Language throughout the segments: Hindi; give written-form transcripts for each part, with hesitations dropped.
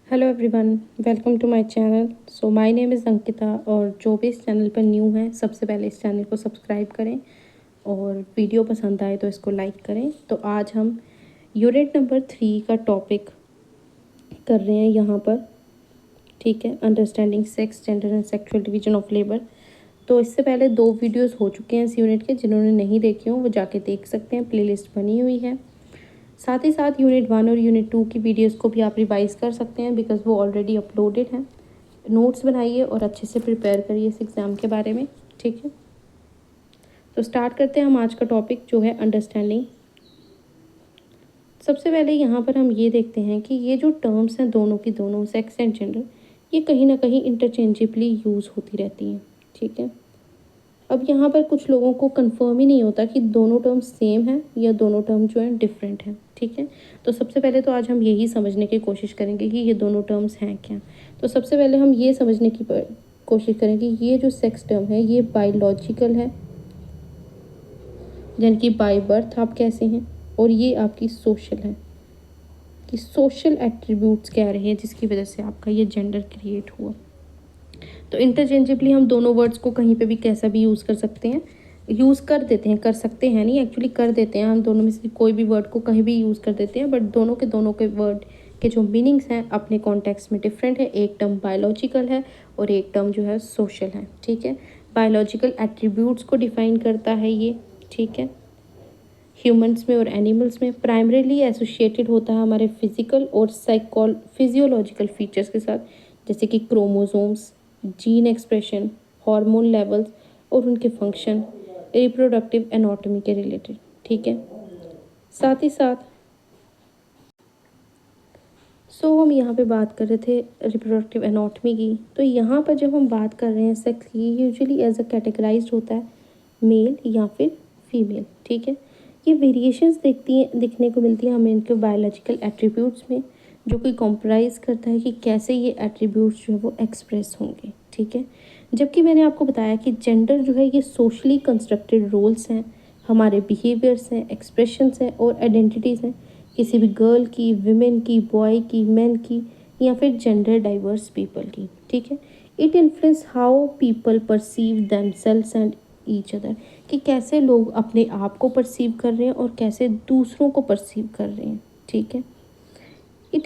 Hello everyone, welcome to my channel. So my name is Ankita और जो भी इस चैनल पर न्यू है सबसे पहले इस चैनल को सब्सक्राइब करें और वीडियो पसंद आए तो इसको लाइक करें। तो आज हम यूनिट नंबर 3 का टॉपिक कर रहे हैं यहाँ पर। ठीक है, understanding sex, gender and sexual division of labour. तो इससे पहले 2 वीडियोस हो चुके हैं इस यूनिट के, जिन्होंने नहीं देखे हों वो जाके देख सकते हैं, प्लेलिस्ट बनी हुई है। साथ ही साथ यूनिट 1 और यूनिट 2 की वीडियोस को भी आप रिवाइज कर सकते हैं बिकॉज वो ऑलरेडी अपलोडेड हैं। नोट्स बनाइए और अच्छे से प्रिपेयर करिए इस एग्ज़ाम के बारे में। ठीक है, तो स्टार्ट करते हैं हम आज का टॉपिक जो है अंडरस्टैंडिंग। सबसे पहले यहाँ पर हम ये देखते हैं कि ये जो टर्म्स हैं दोनों की दोनों, सेक्स एंड जेंडर, ये कहीं ना कहीं इंटरचेंजेबली यूज़ होती रहती हैं। ठीक है, अब यहाँ पर कुछ लोगों को कंफर्म ही नहीं होता कि दोनों टर्म सेम है या दोनों टर्म जो हैं डिफरेंट हैं। ठीक है, तो सबसे पहले तो आज हम यही समझने की कोशिश करेंगे कि ये दोनों टर्म्स हैं क्या। तो सबसे पहले हम ये समझने की कोशिश करेंगे ये जो सेक्स टर्म है ये बायोलॉजिकल है, यानी कि बाय बर्थ आप कैसे हैं, और ये आपकी सोशल है कि सोशल एट्रीब्यूट्स कह रहे हैं जिसकी वजह से आपका ये जेंडर क्रिएट हुआ। तो इंटरचेंजेबली हम दोनों वर्ड्स को कहीं पे भी कैसा भी यूज़ कर सकते हैं, यूज़ कर देते हैं, कर सकते हैं नहीं, एक्चुअली कर देते हैं। हम दोनों में से कोई भी वर्ड को कहीं भी यूज़ कर देते हैं, बट दोनों के वर्ड के जो मीनिंग्स हैं अपने कॉन्टेक्स्ट में डिफरेंट है। एक टर्म बायोलॉजिकल है और एक टर्म जो है सोशल है। ठीक है, बायोलॉजिकल एट्रीब्यूट्स को डिफाइन करता है ये। ठीक है, ह्यूमंस में और एनिमल्स में प्राइमरीली एसोसिएटेड होता है हमारे फिजिकल और फिजियोलॉजिकल फीचर्स के साथ, जैसे कि chromosomes, gene expression, hormone levels और उनके फंक्शन, रिप्रोडक्टिव एनाटॉमी के रिलेटेड। ठीक है, साथ ही साथ हम यहाँ पे बात कर रहे थे रिप्रोडक्टिव एनाटॉमी की। तो यहाँ पर जब हम बात कर रहे हैं सेक्स की, यूजुअली एज अ कैटेगराइज्ड होता है मेल या फिर फीमेल। ठीक है, ये वेरिएशंस दिखने को मिलती हैं हमें इनके बायोलॉजिकल एट्रीब्यूट्स में, जो कि कॉम्प्राइज करता है कि कैसे ये एट्रीब्यूट्स जो है वो एक्सप्रेस होंगे। ठीक है, जबकि मैंने आपको बताया कि जेंडर जो है ये सोशली कंस्ट्रक्टेड रोल्स हैं, हमारे बिहेवियर्स हैं, एक्सप्रेशंस हैं और आइडेंटिटीज़ हैं, किसी भी गर्ल की, विमेन की, बॉय की, मैन की या फिर जेंडर डाइवर्स पीपल की। ठीक है, it influence how people perceive themselves and each other, कि कैसे लोग अपने आप को परसीव कर रहे हैं और कैसे दूसरों को परसीव कर रहे हैं। ठीक है, ये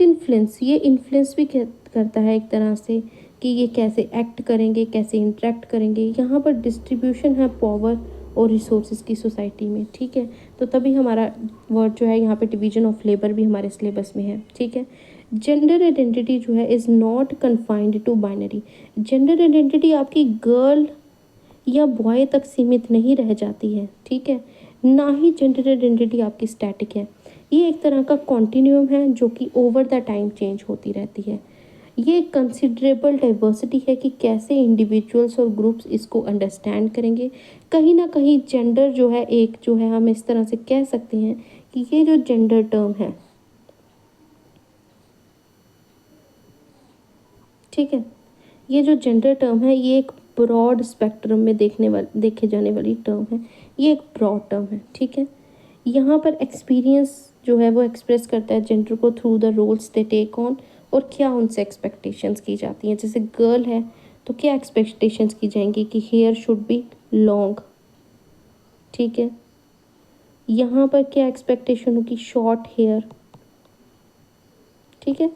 इन्फ्लुएंस भी करता है एक तरह से कि ये कैसे एक्ट करेंगे, कैसे इंटरेक्ट करेंगे। यहाँ पर डिस्ट्रीब्यूशन है पावर और रिसोर्सेज की सोसाइटी में। ठीक है, तो तभी हमारा वर्ड जो है यहाँ पे डिवीजन ऑफ लेबर भी हमारे सिलेबस में है। ठीक है, जेंडर आइडेंटिटी जो है is not confined to binary. Gender identity आपकी गर्ल या बॉय तक सीमित नहीं रह जाती है। ठीक है, ना ही जेंडर आइडेंटिटी आपकी स्टैटिक है। ये एक तरह का कॉन्टिन्यूम है जो कि ओवर द टाइम चेंज होती रहती है। ये कंसिडरेबल डाइवर्सिटी है कि कैसे इंडिविजुअल्स और ग्रुप्स इसको अंडरस्टैंड करेंगे। कहीं ना कहीं जेंडर जो है एक जो है, हम इस तरह से कह सकते हैं कि ये जो जेंडर टर्म है, ठीक है, ये जो जेंडर टर्म है ये एक ब्रॉड स्पेक्ट्रम में देखे जाने वाली टर्म है। ये एक ब्रॉड टर्म है। ठीक है, यहाँ पर एक्सपीरियंस जो है वो एक्सप्रेस करता है जेंडर को through the roles they take on, और क्या उनसे एक्सपेक्टेशंस की जाती हैं। जैसे गर्ल है तो क्या एक्सपेक्टेशंस की जाएंगी कि हेयर शुड बी लॉन्ग। ठीक है, यहाँ पर क्या एक्सपेक्टेशन होगी, शॉर्ट हेयर। ठीक है,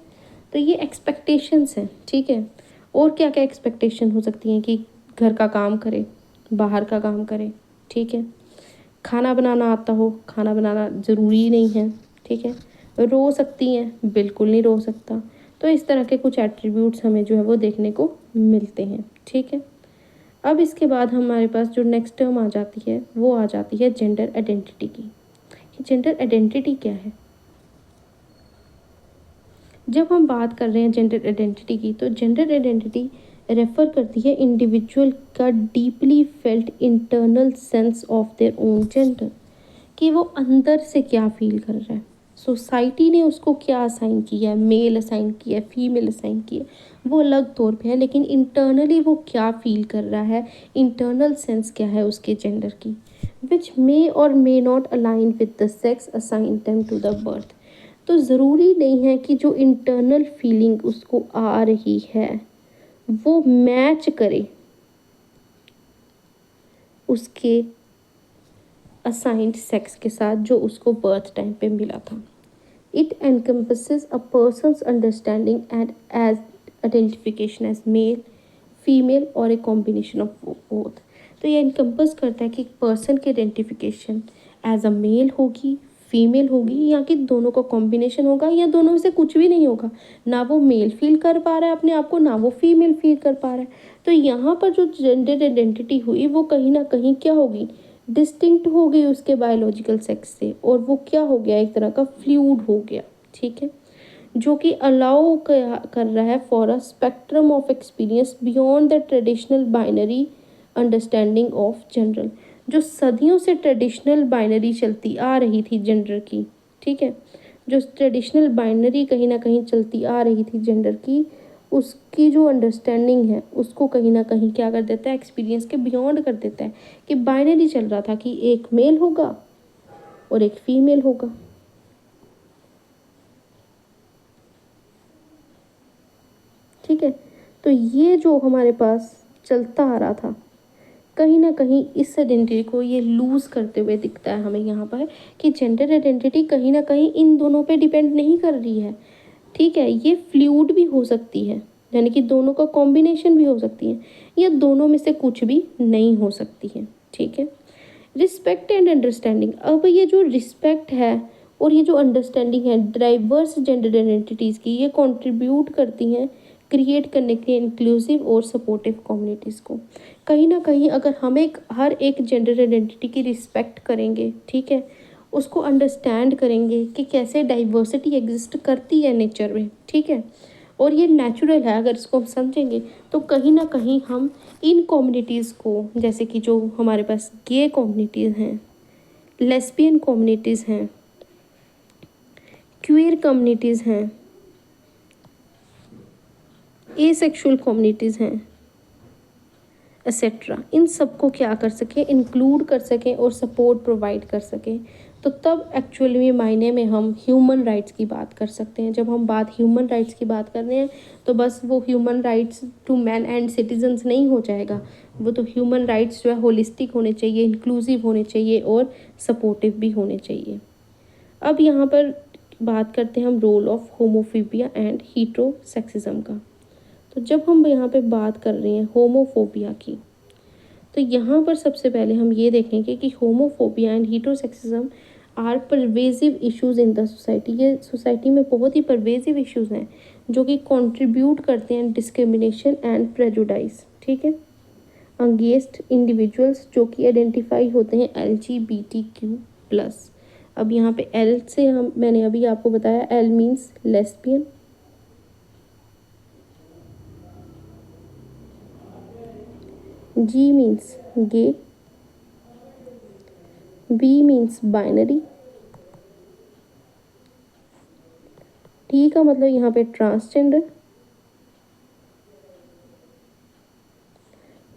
तो ये एक्सपेक्टेशंस हैं। ठीक है, और क्या क्या एक्सपेक्टेशन हो सकती हैं कि घर का काम करे, बाहर का काम करे। ठीक है, खाना बनाना आता हो, खाना बनाना ज़रूरी नहीं है। ठीक है, रो सकती हैं, बिल्कुल नहीं रो सकता। तो इस तरह के कुछ एट्रीब्यूट्स हमें जो है वो देखने को मिलते हैं। ठीक है, अब इसके बाद हमारे पास जो नेक्स्ट टर्म आ जाती है वो आ जाती है जेंडर आइडेंटिटी की। जेंडर आइडेंटिटी क्या है? जब हम बात कर रहे हैं जेंडर आइडेंटिटी की, तो जेंडर आइडेंटिटी रेफर करती है इंडिविजुअल का deeply felt internal sense of their own gender, कि वो अंदर से क्या फील कर रहा है। सोसाइटी ने उसको क्या असाइन किया है, मेल असाइन किया है, फीमेल असाइन किया है, वो अलग तौर पे है, लेकिन इंटरनली वो क्या फील कर रहा है, इंटरनल सेंस क्या है उसके जेंडर की, विच मे और may not align with the sex assign them to the birth. तो ज़रूरी नहीं है कि जो इंटरनल फीलिंग उसको आ रही है वो मैच करे उसके असाइंड सेक्स के साथ जो उसको बर्थ टाइम पे मिला था। It encompasses a person's understanding and as identification as male, female और ए कॉम्बिनेशन ऑफ बोथ। तो ये इनकम्पस करता है कि पर्सन की आइडेंटिफिकेशन एज अ मेल होगी, फीमेल होगी, या कि दोनों का कॉम्बिनेशन होगा, या दोनों में से कुछ भी नहीं होगा। ना वो मेल फील कर पा रहा है अपने आप को, ना वो फीमेल फील कर पा रहा है। तो यहाँ पर जो जेंडर आइडेंटिटी हुई वो कहीं ना कहीं क्या होगी, डिस्टिंक्ट हो गई उसके बायोलॉजिकल सेक्स से, और वो क्या हो गया, एक तरह का फ्लूइड हो गया। ठीक है, जो कि अलाउ कर रहा है for a spectrum of experience beyond the traditional binary understanding of general. जो सदियों से ट्रेडिशनल बाइनरी चलती आ रही थी जेंडर की, ठीक है, जो ट्रेडिशनल बाइनरी कहीं ना कहीं चलती आ रही थी जेंडर की, उसकी जो अंडरस्टैंडिंग है उसको कहीं ना कहीं क्या कर देता है, एक्सपीरियंस के बियॉन्ड कर देता है। कि बाइनरी चल रहा था कि एक मेल होगा और एक फीमेल होगा। ठीक है, तो ये जो हमारे पास चलता आ रहा था कहीं ना कहीं इस आइडेंटिटी को ये लूज करते हुए दिखता है हमें यहाँ पर, कि जेंडर आइडेंटिटी कहीं ना कहीं इन दोनों पे डिपेंड नहीं कर रही है। ठीक है, ये फ्लूइड भी हो सकती है, यानी कि दोनों का कॉम्बिनेशन भी हो सकती है, या दोनों में से कुछ भी नहीं हो सकती है। ठीक है, रिस्पेक्ट एंड अंडरस्टैंडिंग। अब ये जो रिस्पेक्ट है और ये जो अंडरस्टैंडिंग है डाइवर्स जेंडर आइडेंटिटीज़ की, ये कंट्रीब्यूट करती हैं क्रिएट करने के इंक्लूसिव और सपोर्टिव कम्युनिटीज़ को। कहीं ना कहीं अगर हम एक हर एक जेंडर आइडेंटिटी की रिस्पेक्ट करेंगे, ठीक है, उसको अंडरस्टैंड करेंगे कि कैसे डाइवर्सिटी एग्जिस्ट करती है नेचर में, ठीक है, और ये नेचुरल है, अगर इसको हम समझेंगे तो कहीं ना कहीं हम इन कम्युनिटीज़ को, जैसे कि जो हमारे पास गे कम्युनिटीज़ हैं, लेस्बियन कम्युनिटीज़ हैं, क्वीयर कम्युनिटीज़ हैं, एसेक्सुअल कम्युनिटीज़ हैं, एक्सेट्रा, इन सबको क्या कर सकें, इंक्लूड कर सकें और सपोर्ट प्रोवाइड कर सकें, तो तब एक्चुअली में मायने में हम ह्यूमन राइट्स की बात कर सकते हैं। जब हम बात ह्यूमन राइट्स की बात कर रहे हैं तो बस वो human rights to man and citizens नहीं हो जाएगा, वो तो ह्यूमन राइट्स जो है होलिस्टिक होने चाहिए, इंक्लूसिव होने चाहिए और सपोर्टिव भी होने चाहिए। अब यहाँ पर बात करते हैं हम रोल ऑफ होमोफोबिया एंड हीट्रोसेक्सिज्म का। तो जब हम यहाँ पे बात कर रहे हैं होमोफोबिया की, तो यहाँ पर सबसे पहले हम ये देखेंगे कि homophobia and heterosexism are pervasive issues in the society. ये सोसाइटी में बहुत ही परवेजिव इश्यूज हैं जो कि कंट्रीब्यूट करते हैं डिस्क्रिमिनेशन एंड प्रेजुडाइज, ठीक है, अगेंस्ट इंडिविजुअल्स जो कि आइडेंटिफाई होते हैं LGBTQ+। अब यहाँ पे एल से हम, मैंने अभी आपको बताया, L means lesbian, G means gay, B means binary, T का मतलब यहाँ पे ट्रांसजेंडर,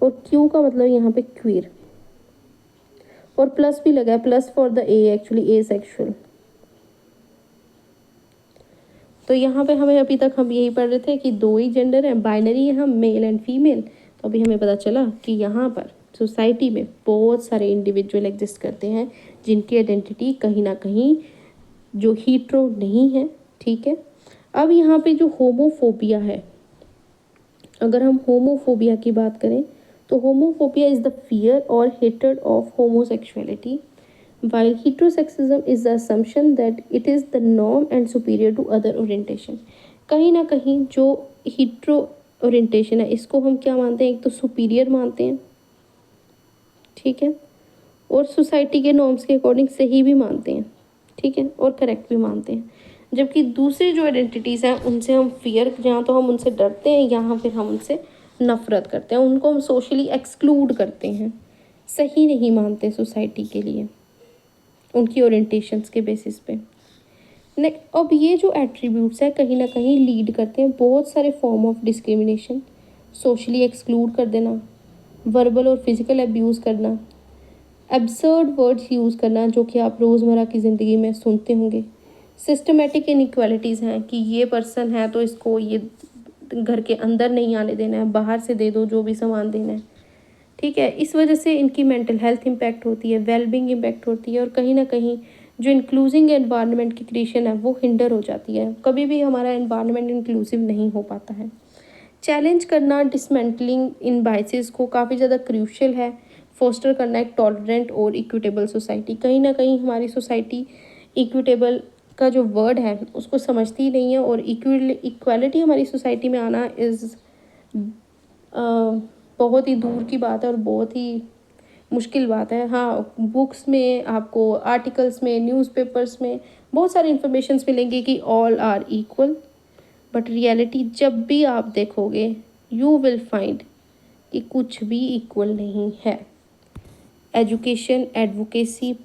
और Q का मतलब यहाँ पे क्वीर, और प्लस भी लगा है, plus for the A, actually A sexual. तो यहाँ पे हमें अभी तक हम यही पढ़ रहे थे कि दो ही जेंडर हैं, बाइनरी है हम, मेल एंड फीमेल। तो अभी हमें पता चला कि यहाँ पर सोसाइटी में बहुत सारे इंडिविजुअल एग्जिस्ट करते हैं जिनकी आइडेंटिटी कहीं ना कहीं जो हीट्रो नहीं है। ठीक है, अब यहाँ पे जो होमोफोबिया है, अगर हम होमोफोबिया की बात करें तो होमोफोबिया इज़ द फियर और hatred of homosexuality, while heterosexism is the assumption that it is the norm and superior to other orientation। कहीं ना कहीं जो हीट्रो ओरिएंटेशन है इसको हम क्या मानते हैं, एक तो सुपीरियर मानते हैं, ठीक है, और सोसाइटी के नॉर्म्स के अकॉर्डिंग सही भी मानते हैं, ठीक है, और करेक्ट भी मानते हैं। जबकि दूसरी जो आइडेंटिटीज़ हैं उनसे हम फियर, जहाँ तो हम उनसे डरते हैं, यहाँ फिर हम उनसे नफरत करते हैं, उनको हम सोशली एक्सक्लूड करते हैं, सही नहीं मानते सोसाइटी के लिए उनकी ओरिएंटेशंस के बेसिस पे। ने अब ये जो एट्रीब्यूट्स है कहीं ना कहीं लीड करते हैं बहुत सारे form of discrimination, socially exclude कर देना, वर्बल और फिजिकल अब्यूज़ करना, एब्सर्ड वर्ड्स यूज़ करना जो कि आप रोज़मर्रा की ज़िंदगी में सुनते होंगे, सिस्टमेटिक इनइक्वालिटीज़ हैं कि ये पर्सन है तो इसको ये घर के अंदर नहीं आने देना है, बाहर से दे दो जो भी सामान देना है, ठीक है। इस वजह से इनकी मेंटल हेल्थ इम्पैक्ट होती है, वेलबींग इम्पैक्ट होती है, और कहीं ना कहीं जो इंक्लूसिव एनवायरनमेंट की क्रिएशन है वो हिंडर हो जाती है। कभी भी हमारा एनवायरनमेंट इंक्लूसिव नहीं हो पाता है। चैलेंज करना डिसमेंटलिंग इन बाइसेस को काफ़ी ज़्यादा क्रूशियल है। फोस्टर करना एक टॉलरेंट और इक्विटेबल सोसाइटी। कहीं ना कहीं हमारी सोसाइटी इक्विटेबल का जो वर्ड है उसको समझती ही नहीं है, और इक्वालिटी हमारी सोसाइटी में आना इज़ बहुत ही दूर की बात है और बहुत ही मुश्किल बात है। हाँ, बुक्स में आपको, आर्टिकल्स में, न्यूज़पेपर्स में बहुत सारी इंफॉर्मेशंस मिलेंगी कि all are equal, but reality जब भी आप देखोगे यू विल फाइंड कि कुछ भी इक्वल नहीं है। Education, advocacy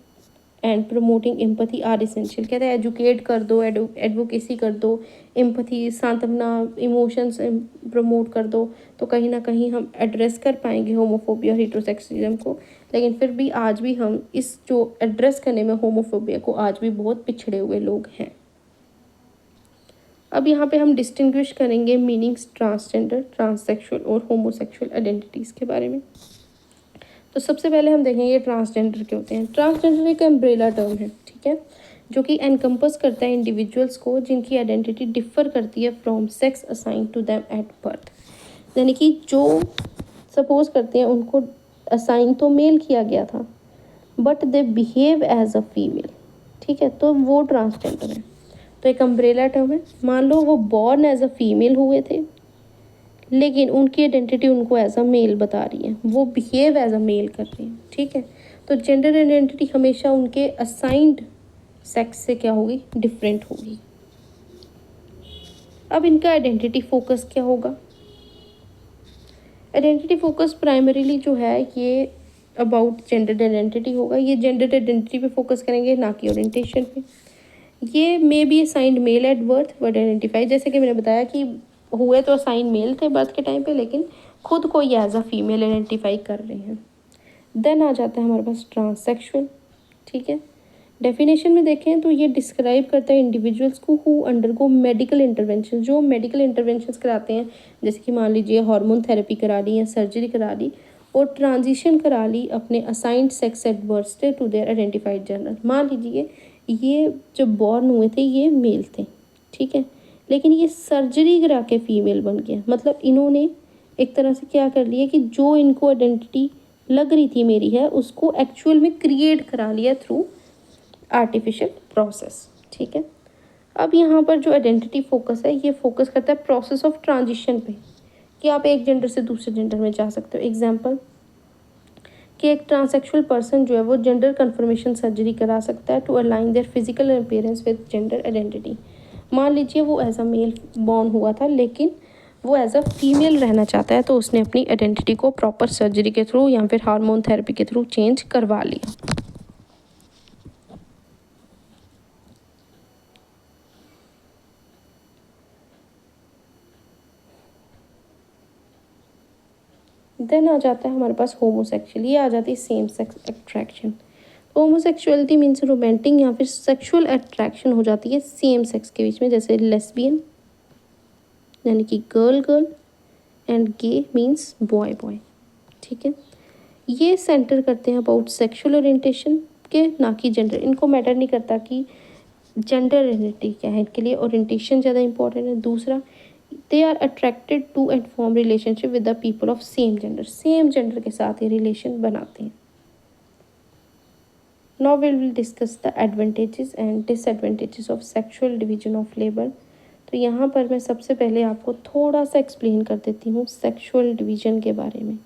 and promoting empathy are essential. कहते हैं एजुकेट कर दो, एडवोकेसी कर दो, एम्पथी, सांत्वना, इमोशंस प्रमोट कर दो, तो कहीं ना कहीं हम एड्रेस कर पाएंगे होमोफोबिया, हेटेरोसेक्सुअलिज्म को। लेकिन फिर भी आज भी हम इस जो एड्रेस करने में होमोफोबिया को आज भी बहुत पिछड़े हुए लोग हैं। अब यहाँ पे हम डिस्टिंग्विश करेंगे मीनिंग्स ट्रांसजेंडर, ट्रांससेक्सुअल और होमोसेक्सुअल आइडेंटिटीज़ के बारे में। तो सबसे पहले हम देखेंगे ट्रांसजेंडर क्या होते हैं। ट्रांसजेंडर एक एम्ब्रेला टर्म है, ठीक है, जो कि एनकम्पस करता है इंडिविजुअल्स को जिनकी आइडेंटिटी डिफर करती है from sex assign to them at birth. यानी कि जो सपोज करते हैं उनको असाइन तो मेल किया गया था but they behave as a female, ठीक है, तो वो ट्रांसजेंडर है। तो एक अम्ब्रेला टर्म है। मान लो वो बॉर्न एज अ फीमेल हुए थे लेकिन उनकी आइडेंटिटी उनको एज अ मेल बता रही है, वो बिहेव एज अ मेल कर रही हैं, ठीक है। तो जेंडर आइडेंटिटी हमेशा उनके असाइंड सेक्स से क्या होगी, डिफरेंट होगी। अब इनका आइडेंटिटी फोकस क्या होगा। आइडेंटिटी फोकस प्राइमरीली जो है ये अबाउट जेंडर आइडेंटिटी होगा। ये जेंडर आइडेंटिटी पे फोकस करेंगे, ना कि ओरिएंटेशन पे। ये may be assigned male at birth but identify, जैसे कि मैंने बताया कि हुए तो असाइन मेल थे बर्थ के टाइम पे, लेकिन खुद को ये एज अ फीमेल आइडेंटिफाई कर रहे हैं। देन आ जाता है हमारे पास ट्रांससेक्सुअल, ठीक है। डेफिनेशन में देखें तो ये डिस्क्राइब करता है इंडिविजुअल्स को हु अंडरगो मेडिकल इंटरवेंशन, जो मेडिकल इंटरवेंशंस कराते हैं, जैसे कि मान लीजिए हार्मोन थेरेपी करा ली या सर्जरी करा ली और ट्रांजिशन करा ली अपने assigned sex at birth to their identified gender. मान लीजिए ये जब बॉर्न हुए थे ये मेल थे, ठीक है, लेकिन ये सर्जरी करा के फीमेल बन गया। मतलब इन्होंने एक तरह से क्या कर लिया कि जो इनको आइडेंटिटी लग रही थी मेरी है उसको एक्चुअल में क्रिएट करा लिया थ्रू आर्टिफिशियल प्रोसेस, ठीक है। अब यहाँ पर जो आइडेंटिटी फोकस है ये फोकस करता है प्रोसेस ऑफ ट्रांजिशन पे, कि आप एक जेंडर से दूसरे जेंडर में जा सकते हो। एग्जाम्पल कि एक ट्रांसेक्सुअल पर्सन जो है वो जेंडर कन्फर्मेशन सर्जरी करा सकता है to align their physical appearance with gender identity. मान लीजिए वो एज अ मेल बॉर्न हुआ था लेकिन वो एज अ फीमेल रहना चाहता है, तो उसने अपनी आइडेंटिटी को प्रॉपर सर्जरी के थ्रू या फिर हार्मोन थेरेपी के थ्रू चेंज करवा लिया। देन आ जाता है हमारे पास होमोसेक्सुअल, ये आ जाती है same sex attraction. Homosexuality means romantic या फिर सेक्सुअल अट्रैक्शन हो जाती है सेम सेक्स के बीच में, जैसे लेस्बियन यानी कि girl girl and gay means boy boy, ठीक है। ये सेंटर करते हैं अबाउट सेक्सुअल ओरिएंटेशन के, ना कि जेंडर। इनको मैटर नहीं करता कि जेंडर आइडेंटिटी क्या है, इनके लिए ओरिएंटेशन ज़्यादा इंपॉर्टेंट है। दूसरा, they are attracted to and form relationship with the people of same gender, same gender के साथ ये रिलेशन बनाते हैं। Now we will discuss the advantages and disadvantages of sexual division of labour. तो यहाँ पर मैं सबसे पहले आपको थोड़ा सा एक्सप्लेन कर देती हूँ सेक्सुअल डिवीजन के बारे में।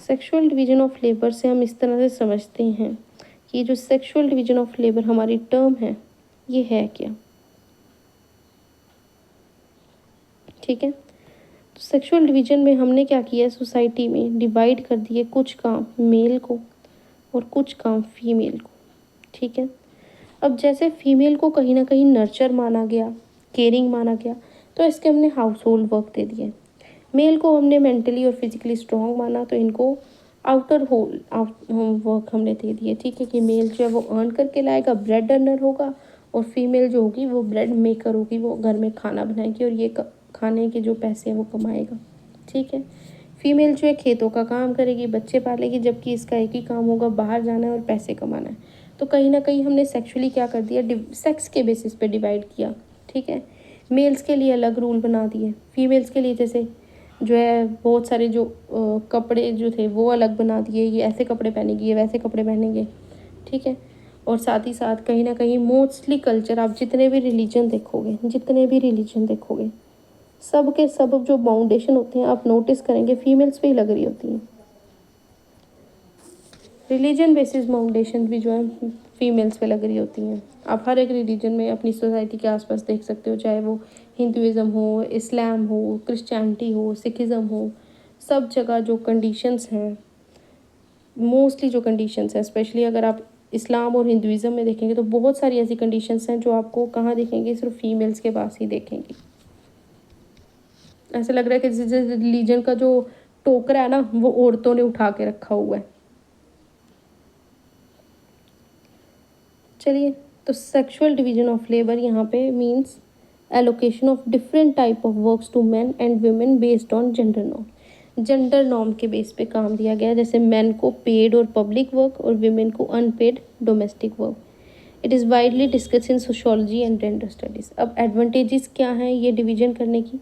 सेक्सुअल डिवीजन ऑफ लेबर से हम इस तरह से समझते हैं कि जो सेक्सुअल डिवीजन ऑफ लेबर हमारी टर्म है ये है क्या, ठीक है। तो सेक्सुअल डिवीजन में हमने क्या किया, सोसाइटी में डिवाइड कर दिए कुछ काम मेल को और कुछ काम फीमेल को, ठीक है। अब जैसे फीमेल को कहीं ना कहीं नर्चर माना गया, केयरिंग माना गया, तो इसके हमने हाउस होल्ड वर्क दे दिए। मेल को हमने मेंटली और फिजिकली स्ट्रॉन्ग माना, तो इनको आउटर होल वर्क हमने दे दिए, ठीक है, कि मेल जो है वो अर्न करके लाएगा, ब्रेड अर्नर होगा और फीमेल जो होगी वो ब्रेड मेकर होगी, वो घर में खाना बनाएगी और ये खाने के जो पैसे हैं वो कमाएगा। ठीक है, फीमेल जो है खेतों का काम करेगी, बच्चे पालेगी, जबकि इसका एक ही काम होगा, बाहर जाना है और पैसे कमाना है। तो कहीं ना कहीं हमने सेक्सुअली क्या कर दिया, सेक्स के बेसिस पे डिवाइड किया। ठीक है, मेल्स के लिए अलग रूल बना दिए, फीमेल्स के लिए जैसे जो है बहुत सारे जो कपड़े जो थे वो अलग बना दिए, ये ऐसे कपड़े पहनेंगे, ये वैसे कपड़े पहनेंगे। ठीक है, और साथ ही साथ कहीं ना कहीं मोस्टली कल्चर, आप जितने भी रिलीजन देखोगे सब के सब जो बाउंडेशन होते हैं आप नोटिस करेंगे फीमेल्स पे ही लग रही होती हैं। रिलीजन बेसिस बाउंडेशन भी जो है फीमेल्स पे लग रही होती हैं। आप हर एक रिलीजन में अपनी सोसाइटी के आसपास देख सकते हो, चाहे वो हिंदुज़म हो, इस्लाम हो, क्रिश्चियनिटी हो, सिखिज़म हो, सब जगह जो कंडीशंस हैं, मोस्टली जो कंडीशंस हैं, स्पेशली अगर आप इस्लाम और हिंदुज़म में देखेंगे तो बहुत सारी ऐसी कंडीशंस हैं जो आपको कहाँ देखेंगे, सिर्फ फीमेल्स के पास ही देखेंगे। ऐसा लग रहा है कि जिस रिलीजन का जो टोकरा है ना वो औरतों ने उठा के रखा हुआ है। चलिए, तो सेक्सुअल डिवीजन ऑफ लेबर यहाँ पे means allocation of different type of works to man and women based on gender norm. Gender norm के बेस पे काम दिया गया है, जैसे मैन को पेड और पब्लिक वर्क और वुमेन को unpaid domestic work. It is widely discuss in sociology and gender studies. अब एडवांटेजेस क्या हैं ये डिवीजन करने की,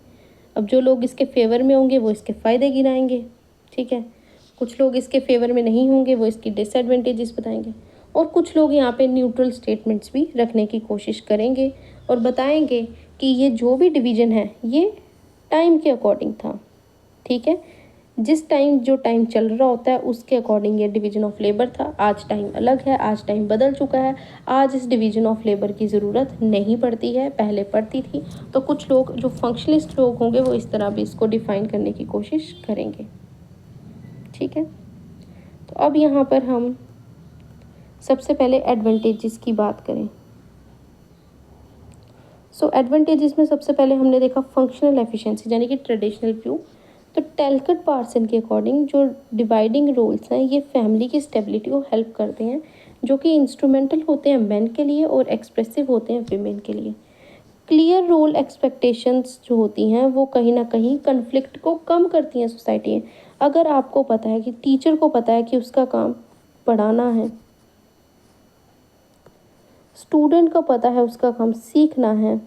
अब जो लोग इसके फेवर में होंगे वो इसके फ़ायदे गिनाएंगे। ठीक है, कुछ लोग इसके फेवर में नहीं होंगे वो इसकी डिसएडवांटेजेस बताएंगे, और कुछ लोग यहाँ पे न्यूट्रल स्टेटमेंट्स भी रखने की कोशिश करेंगे और बताएंगे कि ये जो भी डिवीज़न है ये टाइम के अकॉर्डिंग था। ठीक है, जिस टाइम जो टाइम चल रहा होता है उसके अकॉर्डिंग ये डिवीजन ऑफ लेबर था। आज टाइम अलग है, आज टाइम बदल चुका है, आज इस डिवीजन ऑफ लेबर की ज़रूरत नहीं पड़ती है, पहले पड़ती थी। तो कुछ लोग जो फंक्शनलिस्ट लोग होंगे वो इस तरह भी इसको डिफाइन करने की कोशिश करेंगे। ठीक है, तो अब यहाँ पर हम सबसे पहले एडवांटेजेस की बात करें। सो एडवांटेजेस में सबसे पहले हमने देखा फंक्शनल एफिशिएंसी यानी कि ट्रेडिशनल व्यू। तो टेलकट पार्सन के अकॉर्डिंग जो डिवाइडिंग रोल्स हैं ये फैमिली की स्टेबिलिटी को हेल्प करते हैं, जो कि इंस्ट्रूमेंटल होते हैं मेन के लिए और एक्सप्रेसिव होते हैं विमेन के लिए। क्लियर रोल एक्सपेक्टेशंस जो होती हैं वो कहीं ना कहीं कन्फ्लिक्ट को कम करती हैं सोसाइटी में। अगर आपको पता है कि टीचर को पता है कि उसका काम पढ़ाना है, स्टूडेंट को पता है उसका काम सीखना है,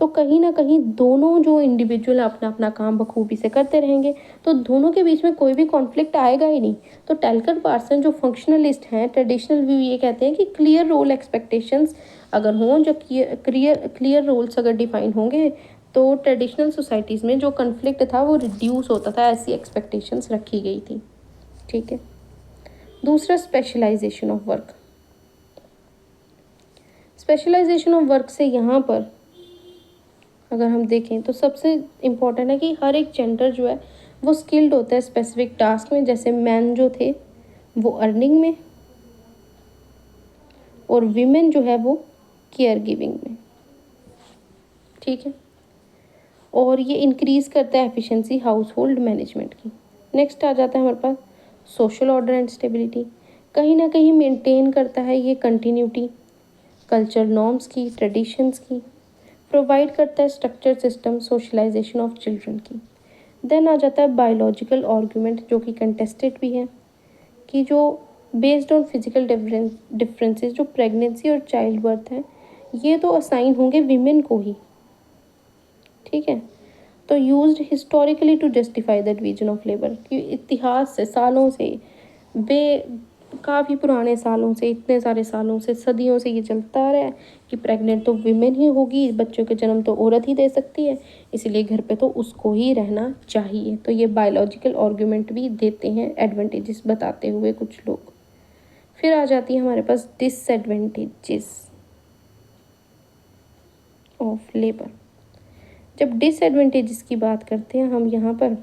तो कहीं ना कहीं दोनों जो इंडिविजुअल अपना अपना काम बखूबी से करते रहेंगे, तो दोनों के बीच में कोई भी कॉन्फ्लिक्ट आएगा ही नहीं। तो टेलकट पार्सन जो फंक्शनलिस्ट हैं, ट्रेडिशनल व्यू ये कहते हैं कि क्लियर रोल एक्सपेक्टेशंस अगर हों, जो क्लियर रोल्स अगर डिफाइन होंगे तो ट्रेडिशनल सोसाइटीज़ में जो कन्फ्लिक्ट था वो रिड्यूस होता था, ऐसी एक्सपेक्टेशंस रखी गई थी। ठीक है, दूसरा specialisation of work. Specialisation of work से यहाँ पर अगर हम देखें तो सबसे इम्पोर्टेंट है कि हर एक जेंडर जो है वो स्किल्ड होता है स्पेसिफिक टास्क में। जैसे मैन जो थे वो अर्निंग में और विमेन जो है वो केयर गिविंग में। ठीक है, और ये इंक्रीज़ करता है एफिशिएंसी हाउस होल्ड मैनेजमेंट की। नेक्स्ट आ जाता है हमारे पास सोशल ऑर्डर एंड स्टेबिलिटी। कहीं ना कहीं मेंटेन करता है ये कंटिन्यूटी कल्चर नॉर्म्स की, ट्रेडिशंस की, प्रोवाइड करता है structure system socialisation of children की। देन आ जाता है बायोलॉजिकल आर्गूमेंट, जो कि कंटेस्टेड भी है, कि जो बेस्ड ऑन फिजिकल डिफरेंसेस जो प्रेगनेंसी और चाइल्ड बर्थ है ये तो असाइन होंगे विमेन को ही। ठीक है, तो used historically to justify the division of labour, कि इतिहास से सालों से काफ़ी पुराने सालों से, इतने सारे सालों से, सदियों से ये चलता आ रहा है कि प्रेग्नेंट तो विमेन ही होगी, बच्चों के जन्म तो औरत ही दे सकती है, इसीलिए घर पे तो उसको ही रहना चाहिए। तो ये बायोलॉजिकल आर्गूमेंट भी देते हैं एडवांटेजेस बताते हुए कुछ लोग। फिर आ जाती है हमारे पास डिसएडवांटेजेस ऑफ लेबर। जब डिसएडवांटेजेस की बात करते हैं हम यहाँ पर,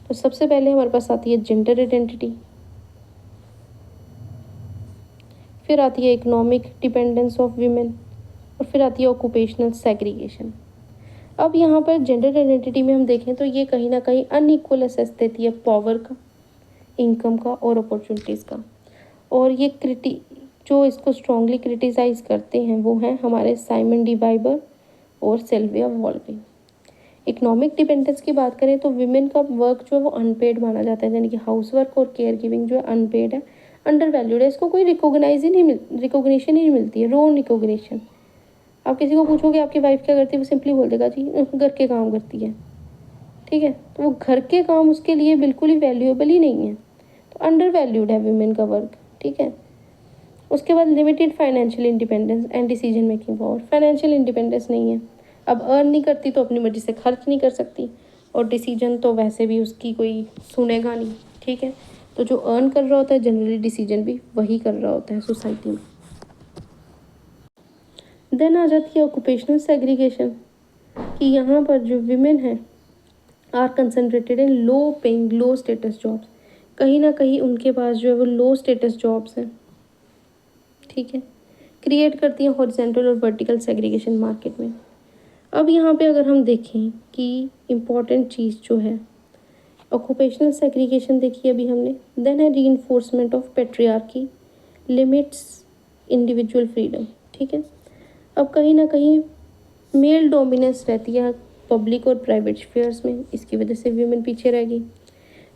तो सबसे पहले हमारे पास आती है जेंडर आइडेंटिटी, फिर आती है इकोनॉमिक डिपेंडेंस ऑफ वीमेन, और फिर आती है ऑक्यूपेशनल सेग्रीगेशन। अब यहाँ पर जेंडर आइडेंटिटी में हम देखें तो ये कहीं ना कहीं अनइक्वल असेस देती है पावर का, इनकम का और अपॉर्चुनिटीज़ का। और ये जो इसको स्ट्रॉन्गली क्रिटिसाइज़ करते हैं वो हैं हमारे साइमन डी वाइबर और सिल्विया वॉल्विंग। इकोनॉमिक डिपेंडेंस की बात करें तो विमेन का वर्क जो है वो अनपेड माना जाता है, यानी कि हाउस वर्क और केयर गिविंग जो है अनपेड है, अंडर वैल्यूड है। इसको कोई रिकॉग्निशन ही नहीं मिलती है, रो रिकॉग्निशन। आप किसी को पूछोगे आपकी वाइफ क्या करती है, वो सिंपली बोल देगा जी घर के काम करती है, ठीक है। तो वो घर के काम उसके लिए बिल्कुल ही वैल्यूएबल ही नहीं है, तो अंडर वैल्यूड है विमेन का वर्क, ठीक है। उसके बाद limited financial independence and decision making power. Financial independence नहीं है, अब अर्न नहीं करती तो अपनी मर्जी से खर्च नहीं कर सकती, और डिसीजन तो वैसे भी उसकी कोई सुनेगा नहीं, ठीक है। तो जो अर्न कर रहा होता है जनरली डिसीजन भी वही कर रहा होता है सोसाइटी में। देन आ जाती है ऑक्यूपेशनल सेग्रीगेशन, कि यहाँ पर जो विमेन है are concentrated in low paying low status jobs. कहीं ना कहीं उनके पास जो है वो लो स्टेटस जॉब्स हैं, ठीक है। क्रिएट करती हैं हॉरिजॉन्टल और वर्टिकल सेग्रीगेशन मार्केट में। अब यहाँ पे अगर हम देखें कि इम्पॉर्टेंट चीज़ जो है ऑक्यूपेशनल सेग्रीगेशन देखी अभी हमने, देन है reinforcement of patriarchy limits individual freedom, ठीक है। अब कहीं ना कहीं मेल डोमिनेंस रहती है पब्लिक और प्राइवेट स्फेयर्स में, इसकी वजह से वीमेन पीछे रह गई।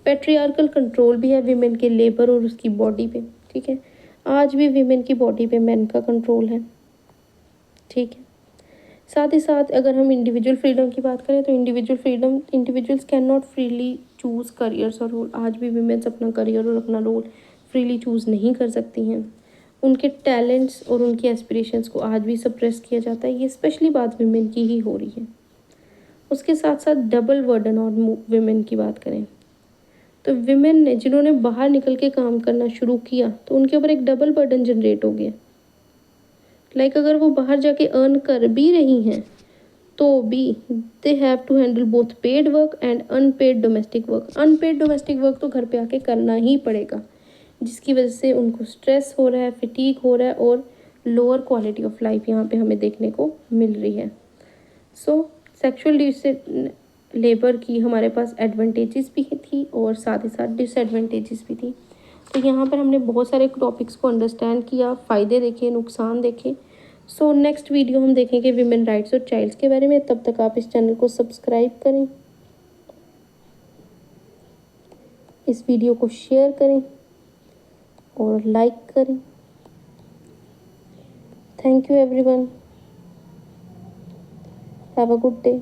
पेट्रियार्कल कंट्रोल भी है वीमेन के लेबर और उसकी बॉडी पे, ठीक है। आज भी वीमेन की बॉडी पे मेन का कंट्रोल है, ठीक है। साथ ही साथ अगर हम इंडिविजुअल फ्रीडम की बात करें तो individuals can not freely choose careers और रोल। आज भी वीमेन्स अपना करियर और अपना रोल फ्रीली चूज़ नहीं कर सकती हैं। उनके टैलेंट्स और उनकी एस्पिरेशंस को आज भी सप्रेस किया जाता है, ये स्पेशली बात विमेन की ही हो रही है। उसके साथ साथ डबल बर्डन और विमेन की बात करें तो विमेन ने जिन्होंने बाहर निकल के काम करना शुरू किया तो उनके ऊपर एक डबल बर्डन जनरेट हो गया। अगर वो बाहर जाके अर्न कर भी रही हैं तो भी they have to handle both paid work and unpaid domestic work. Unpaid domestic work तो घर पे आके करना ही पड़ेगा, जिसकी वजह से उनको स्ट्रेस हो रहा है, फिटीक हो रहा है और लोअर क्वालिटी ऑफ लाइफ यहाँ पे हमें देखने को मिल रही है। सो सेक्सुअल लेबर की हमारे पास एडवांटेजेस भी थी और साथ ही साथ डिसएडवांटेजेस भी थी। तो यहाँ पर हमने बहुत सारे टॉपिक्स को अंडरस्टैंड किया, फ़ायदे देखे, नुकसान देखे। सो नेक्स्ट वीडियो हम देखेंगे विमेन राइट्स और चाइल्ड्स के बारे में। तब तक आप इस चैनल को सब्सक्राइब करें, इस वीडियो को शेयर करें और लाइक करें। Thank you everyone, have a good day.